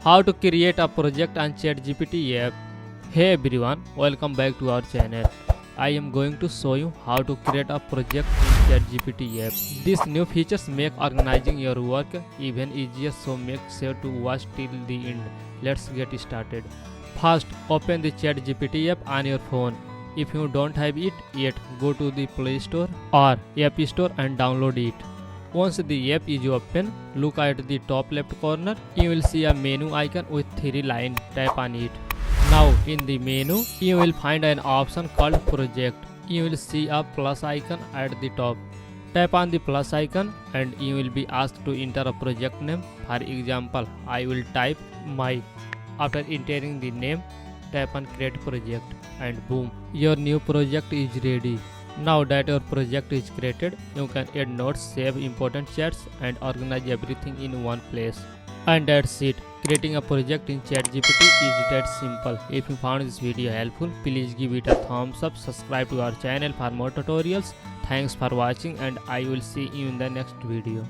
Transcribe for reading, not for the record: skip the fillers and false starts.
How to create a project on ChatGPT app. Hey everyone, welcome back to our channel. I am going to show you how to create a project in ChatGPT app. These new features make organizing your work even easier, so make sure to watch till the end. Let's get started. First, open the ChatGPT app on your phone. If you don't have it yet, go to the Play Store or App Store and download it. Once the app is open, look at the top left corner. You will see a menu icon with 3 lines. Tap on it. Now in the menu, you will find an option called Project. You will see a plus icon at the top. Tap on the plus icon and you will be asked to enter a project name. For example, I will type my. After entering the name, tap on Create Project and boom, your new project is ready. Now that your project is created, you can add notes, save important chats and organize everything in one place. And that's it. Creating a project in ChatGPT is that simple. If you found this video helpful, please give it a thumbs up, subscribe to our channel for more tutorials. Thanks for watching and I will see you in the next video.